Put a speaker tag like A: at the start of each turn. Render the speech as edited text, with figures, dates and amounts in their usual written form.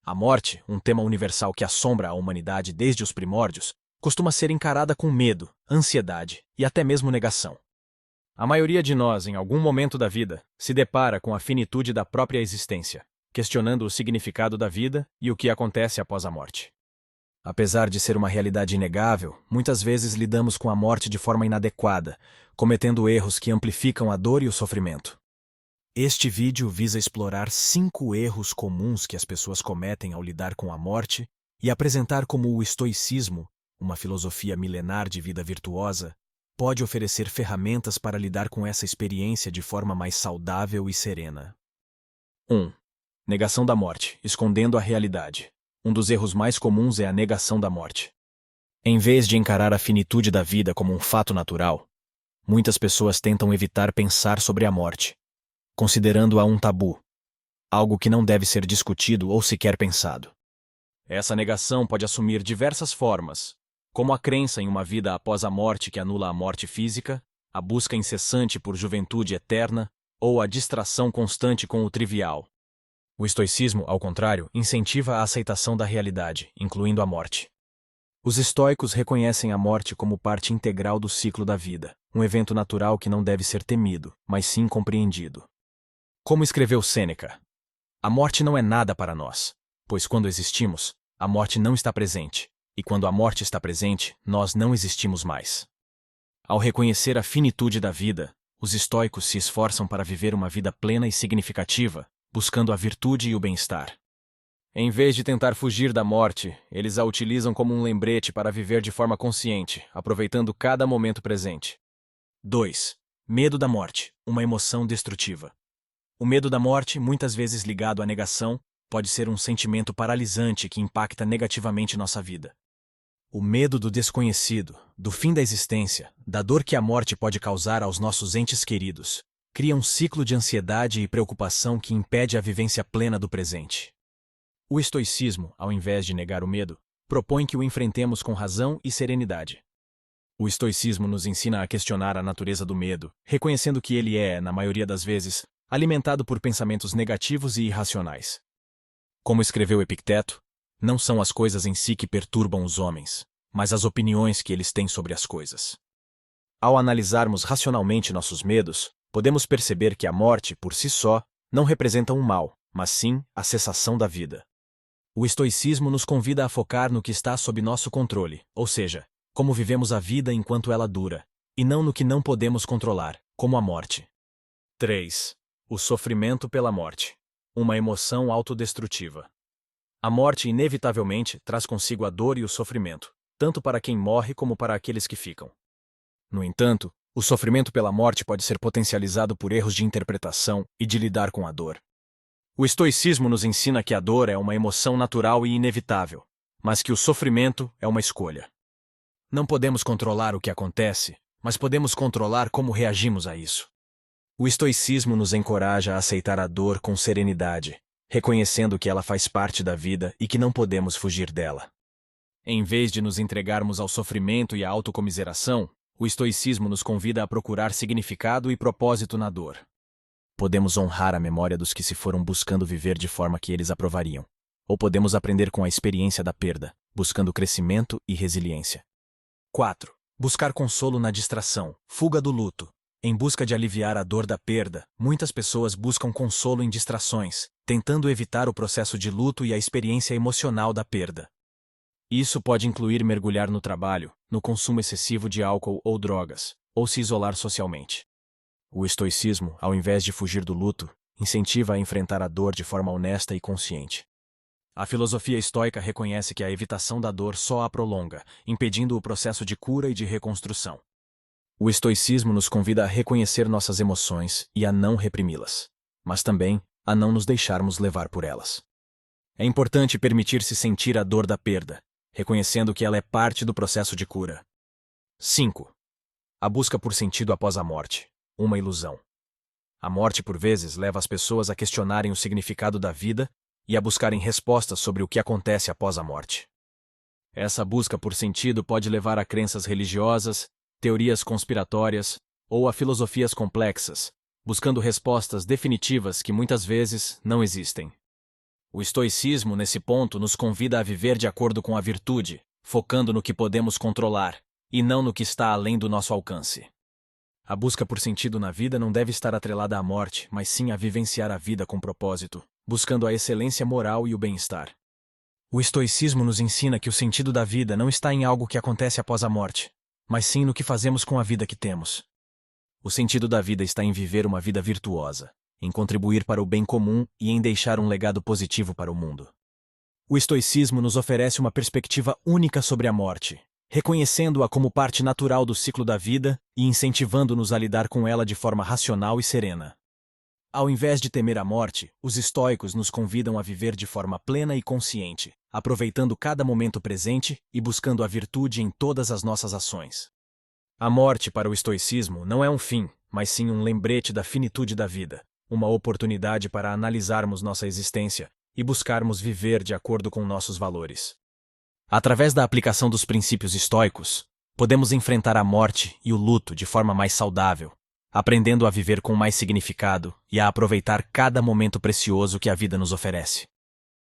A: A morte, um tema universal que assombra a humanidade desde os primórdios, costuma ser encarada com medo, ansiedade e até mesmo negação. A maioria de nós, em algum momento da vida, se depara com a finitude da própria existência, questionando o significado da vida e o que acontece após a morte. Apesar de ser uma realidade inegável, muitas vezes lidamos com a morte de forma inadequada, cometendo erros que amplificam a dor e o sofrimento. Este vídeo visa explorar 5 erros comuns que as pessoas cometem ao lidar com a morte e apresentar como o estoicismo, uma filosofia milenar de vida virtuosa, pode oferecer ferramentas para lidar com essa experiência de forma mais saudável e serena. 1. Negação da morte, escondendo a realidade. Um dos erros mais comuns é a negação da morte. Em vez de encarar a finitude da vida como um fato natural, muitas pessoas tentam evitar pensar sobre a morte, considerando-a um tabu, algo que não deve ser discutido ou sequer pensado. Essa negação pode assumir diversas formas, como a crença em uma vida após a morte que anula a morte física, a busca incessante por juventude eterna ou a distração constante com o trivial. O estoicismo, ao contrário, incentiva a aceitação da realidade, incluindo a morte. Os estoicos reconhecem a morte como parte integral do ciclo da vida, um evento natural que não deve ser temido, mas sim compreendido. Como escreveu Sêneca, a morte não é nada para nós, pois quando existimos, a morte não está presente, e quando a morte está presente, nós não existimos mais. Ao reconhecer a finitude da vida, os estoicos se esforçam para viver uma vida plena e significativa, buscando a virtude e o bem-estar. Em vez de tentar fugir da morte, eles a utilizam como um lembrete para viver de forma consciente, aproveitando cada momento presente. 2. Medo da morte, uma emoção destrutiva. O medo da morte, muitas vezes ligado à negação, pode ser um sentimento paralisante que impacta negativamente nossa vida. O medo do desconhecido, do fim da existência, da dor que a morte pode causar aos nossos entes queridos, cria um ciclo de ansiedade e preocupação que impede a vivência plena do presente. O estoicismo, ao invés de negar o medo, propõe que o enfrentemos com razão e serenidade. O estoicismo nos ensina a questionar a natureza do medo, reconhecendo que ele é, na maioria das vezes, alimentado por pensamentos negativos e irracionais. Como escreveu Epicteto, não são as coisas em si que perturbam os homens, mas as opiniões que eles têm sobre as coisas. Ao analisarmos racionalmente nossos medos, podemos perceber que a morte, por si só, não representa um mal, mas sim a cessação da vida. O estoicismo nos convida a focar no que está sob nosso controle, ou seja, como vivemos a vida enquanto ela dura, e não no que não podemos controlar, como a morte. 3. O sofrimento pela morte. Uma emoção autodestrutiva. A morte inevitavelmente traz consigo a dor e o sofrimento, tanto para quem morre como para aqueles que ficam. No entanto, o sofrimento pela morte pode ser potencializado por erros de interpretação e de lidar com a dor. O estoicismo nos ensina que a dor é uma emoção natural e inevitável, mas que o sofrimento é uma escolha. Não podemos controlar o que acontece, mas podemos controlar como reagimos a isso. O estoicismo nos encoraja a aceitar a dor com serenidade, reconhecendo que ela faz parte da vida e que não podemos fugir dela. Em vez de nos entregarmos ao sofrimento e à autocomiseração, o estoicismo nos convida a procurar significado e propósito na dor. Podemos honrar a memória dos que se foram buscando viver de forma que eles aprovariam, ou podemos aprender com a experiência da perda, buscando crescimento e resiliência. 4. Buscar consolo na distração, fuga do luto. Em busca de aliviar a dor da perda, muitas pessoas buscam consolo em distrações, tentando evitar o processo de luto e a experiência emocional da perda. Isso pode incluir mergulhar no trabalho, no consumo excessivo de álcool ou drogas, ou se isolar socialmente. O estoicismo, ao invés de fugir do luto, incentiva a enfrentar a dor de forma honesta e consciente. A filosofia estoica reconhece que a evitação da dor só a prolonga, impedindo o processo de cura e de reconstrução. O estoicismo nos convida a reconhecer nossas emoções e a não reprimi-las, mas também a não nos deixarmos levar por elas. É importante permitir-se sentir a dor da perda, reconhecendo que ela é parte do processo de cura. 5. A busca por sentido após a morte, uma ilusão. A morte, por vezes, leva as pessoas a questionarem o significado da vida e a buscarem respostas sobre o que acontece após a morte. Essa busca por sentido pode levar a crenças religiosas, teorias conspiratórias ou a filosofias complexas, buscando respostas definitivas que muitas vezes não existem. O estoicismo, nesse ponto, nos convida a viver de acordo com a virtude, focando no que podemos controlar, e não no que está além do nosso alcance. A busca por sentido na vida não deve estar atrelada à morte, mas sim a vivenciar a vida com propósito, buscando a excelência moral e o bem-estar. O estoicismo nos ensina que o sentido da vida não está em algo que acontece após a morte, mas sim no que fazemos com a vida que temos. O sentido da vida está em viver uma vida virtuosa, em contribuir para o bem comum e em deixar um legado positivo para o mundo. O estoicismo nos oferece uma perspectiva única sobre a morte, reconhecendo-a como parte natural do ciclo da vida e incentivando-nos a lidar com ela de forma racional e serena. Ao invés de temer a morte, os estoicos nos convidam a viver de forma plena e consciente, aproveitando cada momento presente e buscando a virtude em todas as nossas ações. A morte, para o estoicismo, não é um fim, mas sim um lembrete da finitude da vida, uma oportunidade para analisarmos nossa existência e buscarmos viver de acordo com nossos valores. Através da aplicação dos princípios estoicos, podemos enfrentar a morte e o luto de forma mais saudável, aprendendo a viver com mais significado e a aproveitar cada momento precioso que a vida nos oferece.